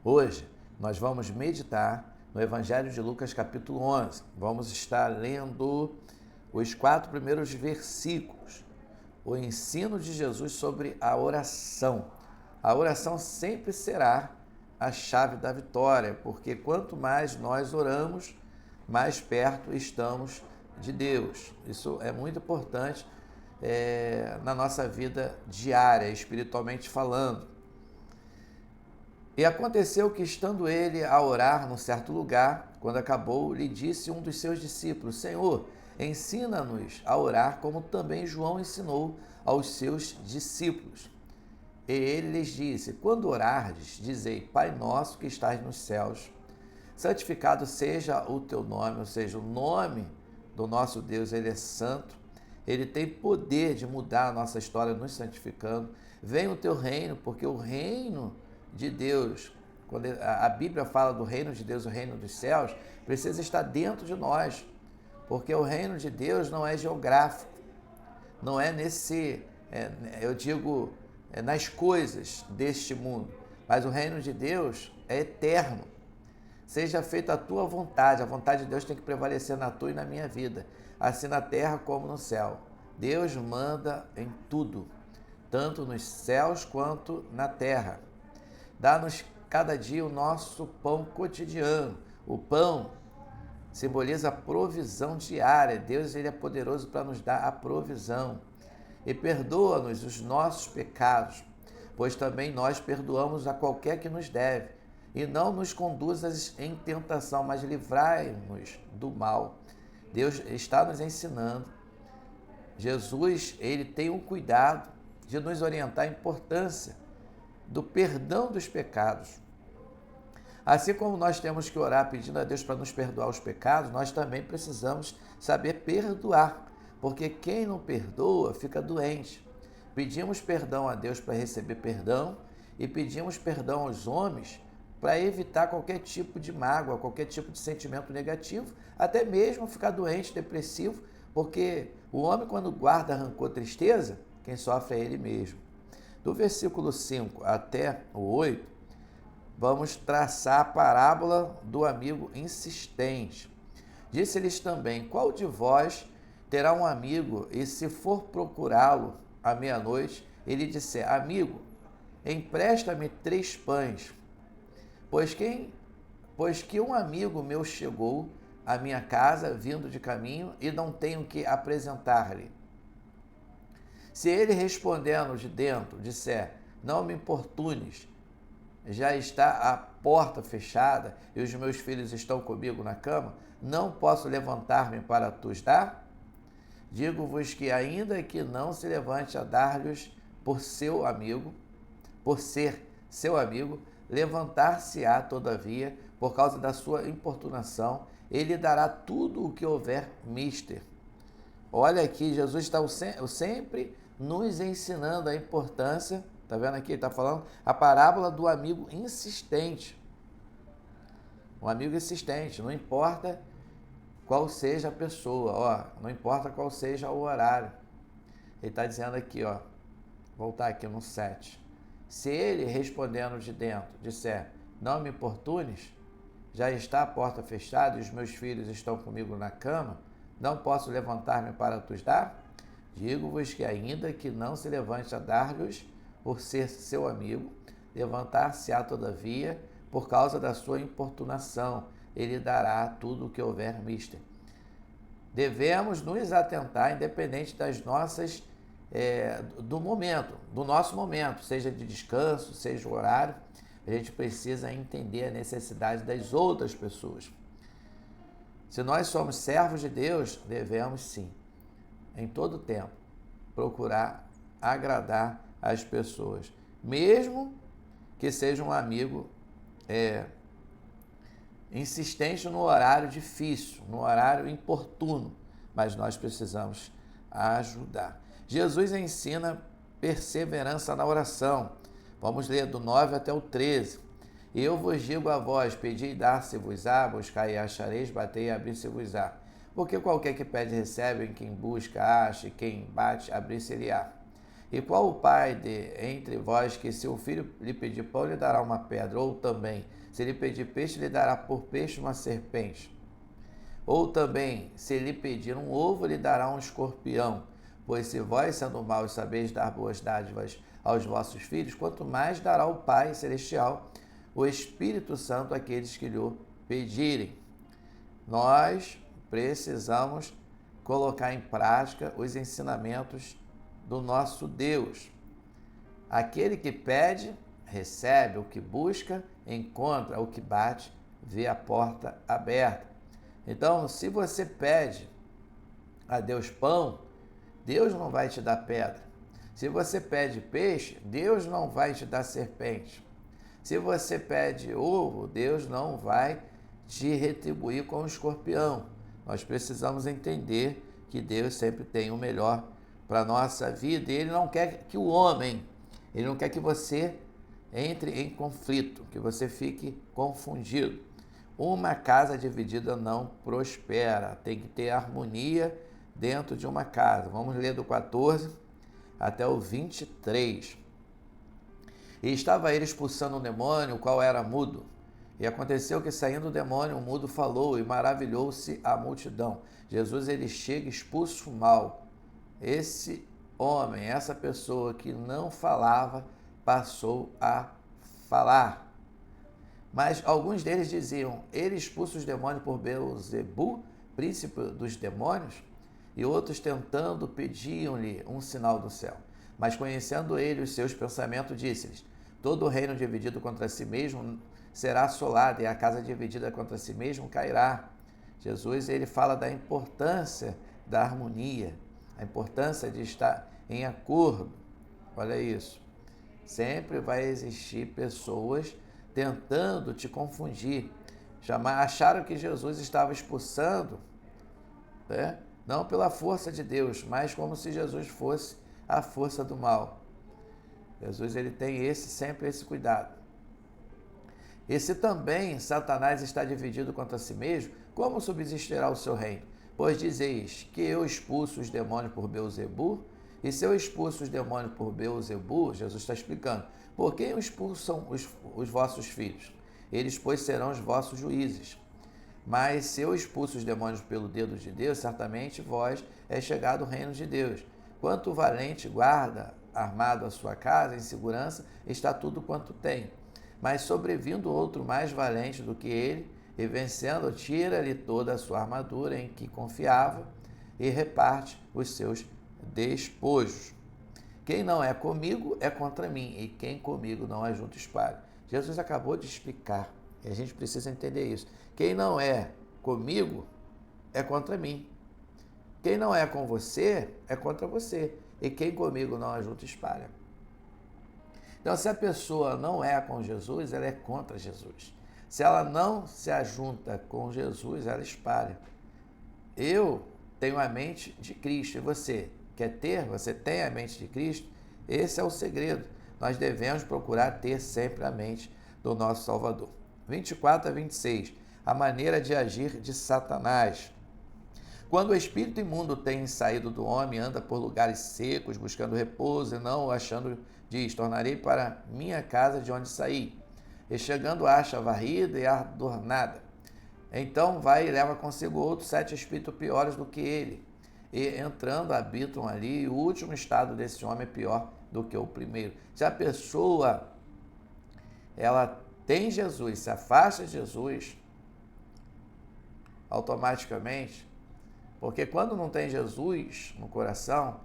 Hoje nós vamos meditar no Evangelho de Lucas, capítulo 11. Vamos estar lendo os 4 primeiros versículos, o ensino de Jesus sobre a oração. A oração sempre será a chave da vitória, porque quanto mais nós oramos, mais perto estamos de Deus. Isso é muito importante na nossa vida diária, espiritualmente falando. E aconteceu que, estando ele a orar num certo lugar, quando acabou, lhe disse um dos seus discípulos: Senhor, ensina-nos a orar, como também João ensinou aos seus discípulos. E ele lhes disse: Quando orardes, dizei: Pai nosso que estás nos céus, santificado seja o teu nome, ou seja, o nome do nosso Deus, ele é santo, ele tem poder de mudar a nossa história nos santificando. Venha o teu reino, porque o reino de Deus, quando a Bíblia fala do reino de Deus, o reino dos céus, precisa estar dentro de nós, porque o reino de Deus não é geográfico, não é nas coisas deste mundo, mas o reino de Deus é eterno. Seja feita a tua vontade, a vontade de Deus tem que prevalecer na tua e na minha vida, assim na terra como no céu. Deus manda em tudo, tanto nos céus quanto na terra. Dá-nos cada dia o nosso pão cotidiano. O pão simboliza a provisão diária. Deus, ele é poderoso para nos dar a provisão. E perdoa-nos os nossos pecados, pois também nós perdoamos a qualquer que nos deve. E não nos conduzas em tentação, mas livrai-nos do mal. Deus está nos ensinando. Jesus, ele tem o cuidado de nos orientar a importância do perdão dos pecados. Assim como nós temos que orar pedindo a Deus para nos perdoar os pecados, nós também precisamos saber perdoar, porque quem não perdoa fica doente. Pedimos perdão a Deus para receber perdão e pedimos perdão aos homens para evitar qualquer tipo de mágoa, qualquer tipo de sentimento negativo, até mesmo ficar doente, depressivo, porque o homem, quando guarda rancor, tristeza, quem sofre é ele mesmo. Do versículo 5 até o 8, vamos traçar a parábola do amigo insistente. Disse-lhes também: Qual de vós terá um amigo, e se for procurá-lo à meia-noite, ele disser: Amigo, empresta-me 3 pães, pois que um amigo meu chegou à minha casa, vindo de caminho, e não tenho que apresentar-lhe. Se ele, respondendo de dentro, disser: Não me importunes, já está a porta fechada e os meus filhos estão comigo na cama, não posso levantar-me para tus dar? Digo-vos que, ainda que não se levante a dar-lhes por ser seu amigo, levantar-se-á, todavia, por causa da sua importunação, ele dará tudo o que houver mister. Olha aqui, Jesus está sempre nos ensinando a importância, tá vendo aqui? Ele está falando a parábola do amigo insistente. Um amigo insistente, não importa qual seja a pessoa, não importa qual seja o horário. Ele está dizendo aqui, voltar aqui no 7. Se ele, respondendo de dentro, disser: Não me importunes, já está a porta fechada e os meus filhos estão comigo na cama, não posso levantar-me para tus dar? Digo-vos que, ainda que não se levante a dar-lhes por ser seu amigo, levantar-se-á todavia por causa da sua importunação, ele dará tudo o que houver mister. Devemos nos atentar, independente das nossas, do nosso momento, seja de descanso, seja o horário, a gente precisa entender a necessidade das outras pessoas. Se nós somos servos de Deus, devemos sim, em todo tempo, procurar agradar as pessoas, mesmo que seja um amigo insistente no horário difícil, no horário importuno, mas nós precisamos ajudar. Jesus ensina perseverança na oração. Vamos ler do 9 até o 13. Eu vos digo a vós: pedi e dar-se-vos-á, buscai e achareis, batei e abrir-se-vos-á. Porque qualquer que pede recebe, em quem busca acha, e quem bate abrir-se-lhe-á. E qual o pai entre vós que, se o filho lhe pedir pão, lhe dará uma pedra? Ou também, se lhe pedir peixe, lhe dará por peixe uma serpente? Ou também, se lhe pedir um ovo, lhe dará um escorpião? Pois se vós, sendo maus, sabeis dar boas dádivas aos vossos filhos, quanto mais dará o Pai Celestial, o Espírito Santo, àqueles que lhe pedirem. Nós precisamos colocar em prática os ensinamentos do nosso Deus. Aquele que pede, recebe; o que busca, encontra; o que bate, vê a porta aberta. Então, se você pede a Deus pão, Deus não vai te dar pedra. Se você pede peixe, Deus não vai te dar serpente. Se você pede ovo, Deus não vai te retribuir com o escorpião. Nós precisamos entender que Deus sempre tem o melhor para a nossa vida, e Ele não quer que o homem, Ele não quer que você entre em conflito, que você fique confundido. Uma casa dividida não prospera, tem que ter harmonia dentro de uma casa. Vamos ler do 14 até o 23. E estava ele expulsando um demônio, o qual era mudo. E aconteceu que, saindo o demônio, o mudo falou, e maravilhou-se a multidão. Jesus, ele chega, expulsa o mal. Esse homem, essa pessoa que não falava, passou a falar. Mas alguns deles diziam, ele expulsa os demônios por Beelzebu, príncipe dos demônios? E outros, tentando, pediam-lhe um sinal do céu. Mas conhecendo ele os seus pensamentos, disse-lhes, todo o reino dividido contra si mesmo será assolado, e a casa dividida contra si mesmo cairá. Jesus, ele fala da importância da harmonia, a importância de estar em acordo. Olha isso. Sempre vai existir pessoas tentando te confundir. Acharam que Jesus estava expulsando, né? Não pela força de Deus, mas como se Jesus fosse a força do mal. Jesus, ele tem sempre esse cuidado. E se também Satanás está dividido contra si mesmo, como subsistirá o seu reino? Pois dizeis que eu expulso os demônios por Beelzebu? E se eu expulso os demônios por Beelzebu, Jesus está explicando, por quem expulsam os vossos filhos? Eles, pois, serão os vossos juízes. Mas se eu expulso os demônios pelo dedo de Deus, certamente vós é chegado o reino de Deus. Quanto valente guarda armado a sua casa, em segurança está tudo quanto tem. Mas sobrevindo outro mais valente do que ele, e vencendo, tira-lhe toda a sua armadura em que confiava, e reparte os seus despojos. Quem não é comigo é contra mim, e quem comigo não ajunta espalha. Jesus acabou de explicar, e a gente precisa entender isso. Quem não é comigo é contra mim. Quem não é com você é contra você, e quem comigo não ajunta espalha. Então, se a pessoa não é com Jesus, ela é contra Jesus. Se ela não se ajunta com Jesus, ela espalha. Eu tenho a mente de Cristo, e você quer ter? Você tem a mente de Cristo? Esse é o segredo. Nós devemos procurar ter sempre a mente do nosso Salvador. 24 a 26. A maneira de agir de Satanás. Quando o espírito imundo tem saído do homem, anda por lugares secos, buscando repouso, e não o achando, diz, tornarei para minha casa de onde saí. E chegando, acha varrida e adornada. Então vai e leva consigo outros 7 espíritos piores do que ele. E entrando, habitam ali, e o último estado desse homem é pior do que o primeiro. Se a pessoa, ela tem Jesus, se afasta de Jesus, automaticamente, porque quando não tem Jesus no coração,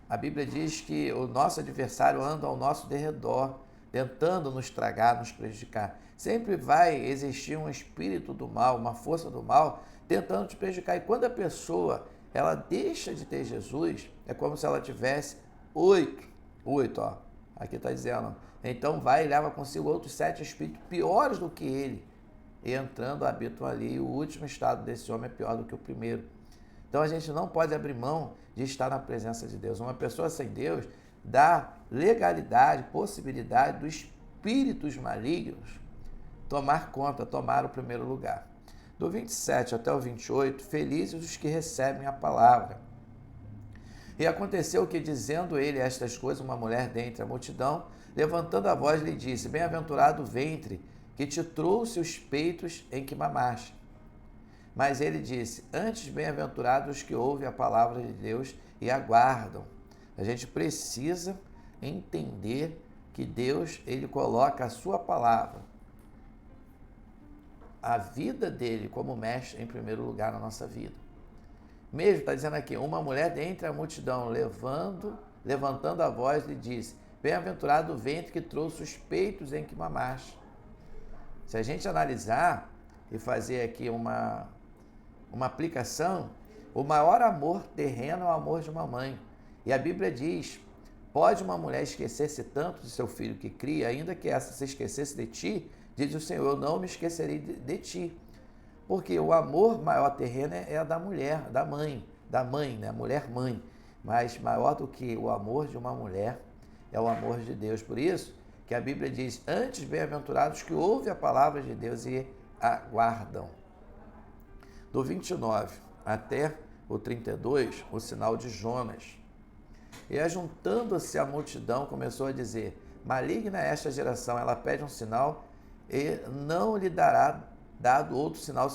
a Bíblia diz que o nosso adversário anda ao nosso derredor, tentando nos tragar, nos prejudicar. Sempre vai existir um espírito do mal, uma força do mal, tentando te prejudicar. E quando a pessoa, ela deixa de ter Jesus, é como se ela tivesse 8, ó, aqui está dizendo, então vai e leva consigo outros 7 espíritos piores do que ele, e entrando, habitam ali, e o último estado desse homem é pior do que o primeiro. Então a gente não pode abrir mão de estar na presença de Deus. Uma pessoa sem Deus dá legalidade, possibilidade dos espíritos malignos tomar conta, tomar o primeiro lugar. Do 27 até o 28, felizes os que recebem a palavra E aconteceu que, dizendo ele estas coisas, uma mulher dentre a multidão, levantando a voz, lhe disse: Bem-aventurado o ventre que te trouxe os peitos em que mamaste. Mas ele disse: Antes, bem-aventurados os que ouvem a palavra de Deus e aguardam. A gente precisa entender que Deus, ele coloca a sua palavra, a vida dele como mestre em primeiro lugar na nossa vida. Mesmo, está dizendo aqui, uma mulher dentre a multidão, levantando a voz, lhe disse: Bem-aventurado o ventre que trouxe os peitos em que mamaste. Se a gente analisar e fazer aqui uma aplicação, o maior amor terreno é o amor de uma mãe. E a Bíblia diz: pode uma mulher esquecer-se tanto de seu filho que cria, ainda que essa se esquecesse de ti, diz o Senhor, eu não me esquecerei de ti. Porque o amor maior terreno é a da mulher, da mãe, né? Mulher mãe. Mas maior do que o amor de uma mulher é o amor de Deus. Por isso que a Bíblia diz: antes bem-aventurados que ouvem a palavra de Deus e aguardam. Do 29 até o 32, o sinal de Jonas. E ajuntando-se a multidão, começou a dizer: maligna é esta geração, ela pede um sinal e não lhe dará dado outro sinal,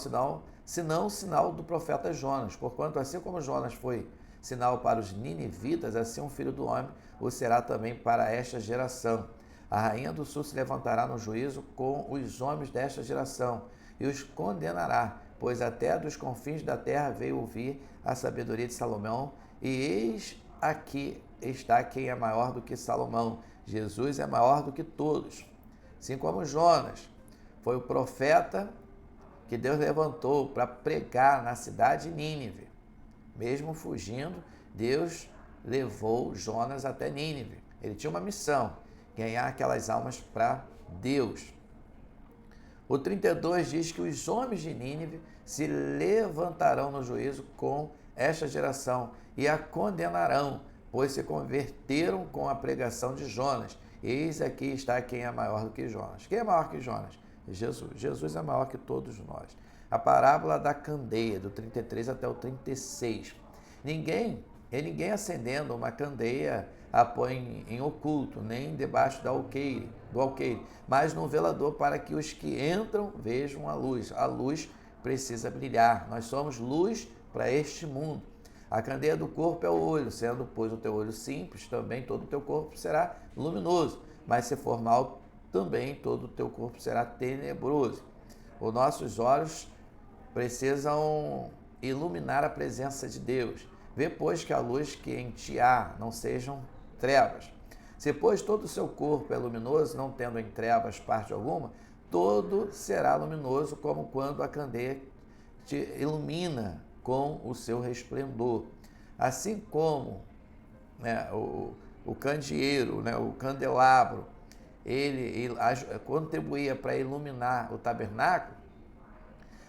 senão o sinal do profeta Jonas. Porquanto, assim como Jonas foi sinal para os ninivitas, assim um filho do homem o será também para esta geração. A rainha do sul se levantará no juízo com os homens desta geração e os condenará, pois até dos confins da terra veio ouvir a sabedoria de Salomão, e eis aqui está quem é maior do que Salomão. Jesus é maior do que todos. Assim como Jonas foi o profeta que Deus levantou para pregar na cidade de Nínive. Mesmo fugindo, Deus levou Jonas até Nínive. Ele tinha uma missão: ganhar aquelas almas para Deus. O 32 diz que os homens de Nínive se levantarão no juízo com esta geração e a condenarão, pois se converteram com a pregação de Jonas. Eis aqui está quem é maior do que Jonas. Quem é maior que Jonas? Jesus. Jesus é maior que todos nós. A parábola da candeia, do 33 até o 36. Ninguém acendendo uma candeia a põe em oculto, nem debaixo do alqueire, mas no velador, para que os que entram vejam a luz. A luz precisa brilhar. Nós somos luz para este mundo. A candeia do corpo é o olho, sendo, pois, o teu olho simples, também todo o teu corpo será luminoso. Mas se for mau, também todo o teu corpo será tenebroso. Os nossos olhos precisam iluminar a presença de Deus. Vê, pois, que a luz que em ti há não sejam trevas. Se, pois, todo o seu corpo é luminoso, não tendo em trevas parte alguma, todo será luminoso, como quando a candeia te ilumina com o seu resplendor. Assim como, né, o candeeiro, né, o candelabro, ele contribuía para iluminar o tabernáculo,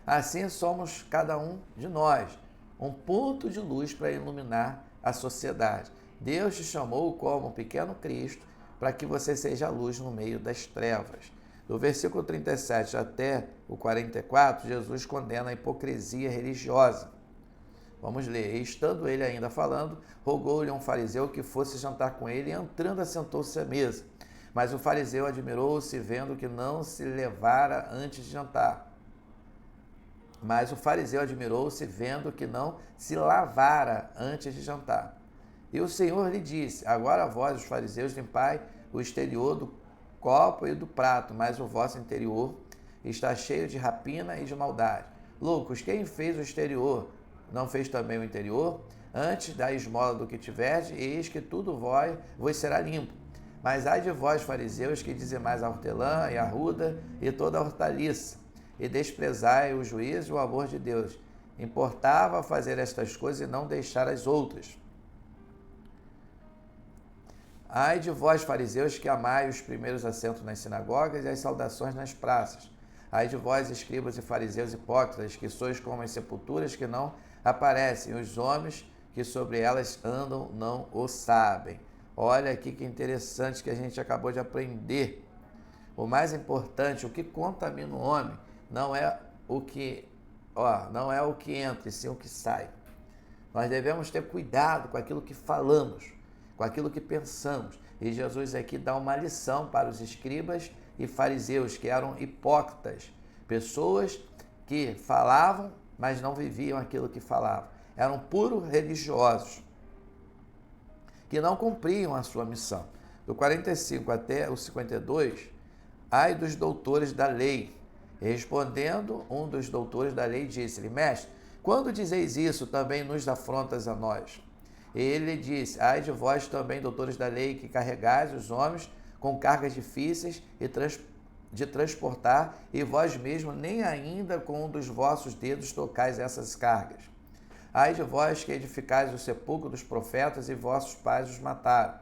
assim somos cada um de nós, um ponto de luz para iluminar a sociedade. Deus te chamou como um pequeno Cristo para que você seja a luz no meio das trevas. Do versículo 37 até o 44, Jesus condena a hipocrisia religiosa. Vamos ler. E estando ele ainda falando, rogou-lhe um fariseu que fosse jantar com ele, e entrando assentou-se à mesa. Mas o fariseu admirou-se, vendo que não se levara antes de jantar. Mas o fariseu admirou-se, vendo que não se lavara antes de jantar. E o Senhor lhe disse: agora vós, os fariseus, limpai o exterior do copo e do prato, mas o vosso interior está cheio de rapina e de maldade. Loucos, quem fez o exterior não fez também o interior? Antes da esmola do que tiverdes, eis que tudo vos será limpo. Mas ai de vós, fariseus, que dizimais a hortelã e a ruda e toda a hortaliça, e desprezai o juízo e o amor de Deus. Importava fazer estas coisas e não deixar as outras. Ai de vós, fariseus, que amai os primeiros assentos nas sinagogas e as saudações nas praças. Ai de vós, escribas e fariseus hipócritas, que sois como as sepulturas que não aparecem, os homens que sobre elas andam não o sabem. Olha aqui que interessante que a gente acabou de aprender. O mais importante, o que contamina o homem, não é o que entra, e sim o que sai. Nós devemos ter cuidado com aquilo que falamos, com aquilo que pensamos. E Jesus aqui dá uma lição para os escribas e fariseus, que eram hipócritas, pessoas que falavam, mas não viviam aquilo que falavam. Eram puros religiosos, que não cumpriam a sua missão. Do 45 até o 52, ai dos doutores da lei. Respondendo, um dos doutores da lei disse-lhe: Mestre, quando dizeis isso, também nos afrontas a nós? E ele disse: ai de vós também, doutores da lei, que carregais os homens com cargas difíceis de transportar, e vós mesmos nem ainda com um dos vossos dedos tocais essas cargas. Ai de vós que edificais o sepulcro dos profetas e vossos pais os mataram.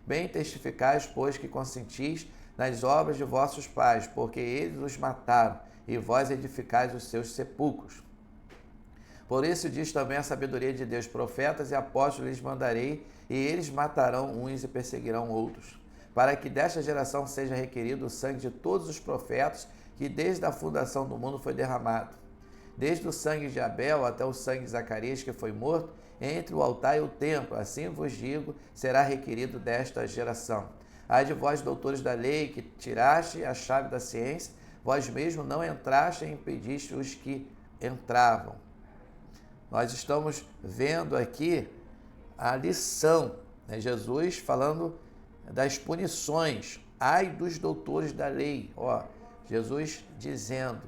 Bem testificais, pois, que consentis nas obras de vossos pais, porque eles os mataram, e vós edificais os seus sepulcros. Por isso diz também a sabedoria de Deus: profetas e apóstolos lhes mandarei, e eles matarão uns e perseguirão outros, para que desta geração seja requerido o sangue de todos os profetas, que desde a fundação do mundo foi derramado, desde o sangue de Abel até o sangue de Zacarias, que foi morto entre o altar e o templo. Assim vos digo, será requerido desta geração. Ai de vós, doutores da lei, que tiraste a chave da ciência, vós mesmos não entraste e impediste os que entravam. Nós estamos vendo aqui a lição, né? Jesus falando das punições. Ai dos doutores da lei. Jesus dizendo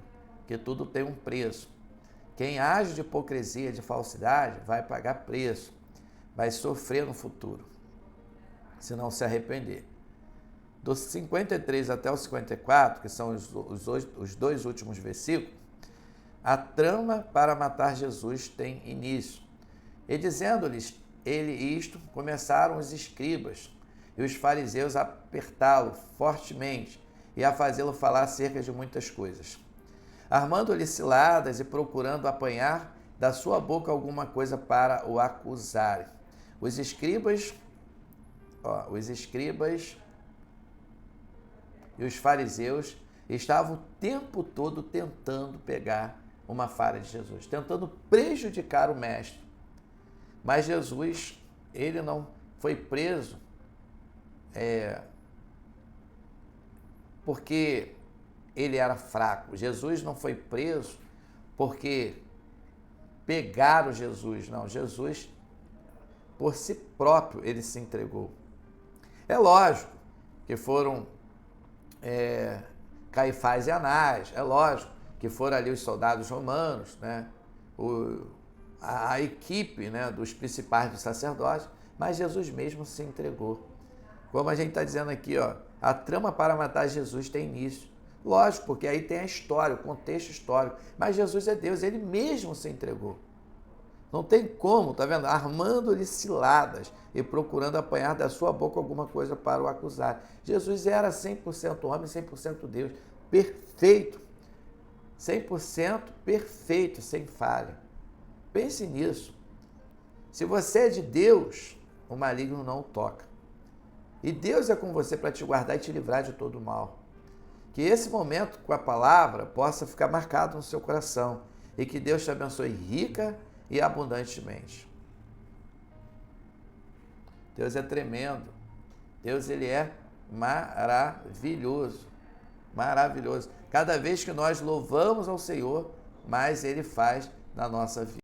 que tudo tem um preço. Quem age de hipocrisia, de falsidade, vai pagar preço, vai sofrer no futuro, se não se arrepender. Dos 53 até o 54, que são os dois últimos versículos, a trama para matar Jesus tem início. E dizendo-lhes ele isto, começaram os escribas e os fariseus a apertá-lo fortemente e a fazê-lo falar acerca de muitas coisas, armando-lhe ciladas e procurando apanhar da sua boca alguma coisa para o acusarem. Os escribas e os fariseus estavam o tempo todo tentando pegar uma falha de Jesus, tentando prejudicar o mestre. Mas Jesus, ele não foi preso porque ele era fraco. Jesus não foi preso porque pegaram Jesus. Não, Jesus, por si próprio, ele se entregou. É lógico que foram Caifás e Anás, é lógico que foram ali os soldados romanos, né? A equipe, né, dos principais dos sacerdotes, mas Jesus mesmo se entregou. Como a gente está dizendo aqui, a trama para matar Jesus tem início. Lógico, porque aí tem a história, o contexto histórico. Mas Jesus é Deus, ele mesmo se entregou. Não tem como, tá vendo? Armando-lhe ciladas e procurando apanhar da sua boca alguma coisa para o acusar. Jesus era 100% homem, 100% Deus, perfeito. 100% perfeito, sem falha. Pense nisso. Se você é de Deus, o maligno não o toca. E Deus é com você para te guardar e te livrar de todo o mal. Que esse momento com a palavra possa ficar marcado no seu coração e que Deus te abençoe rica e abundantemente. Deus é tremendo. Deus, ele é maravilhoso. Maravilhoso. Cada vez que nós louvamos ao Senhor, mais ele faz na nossa vida.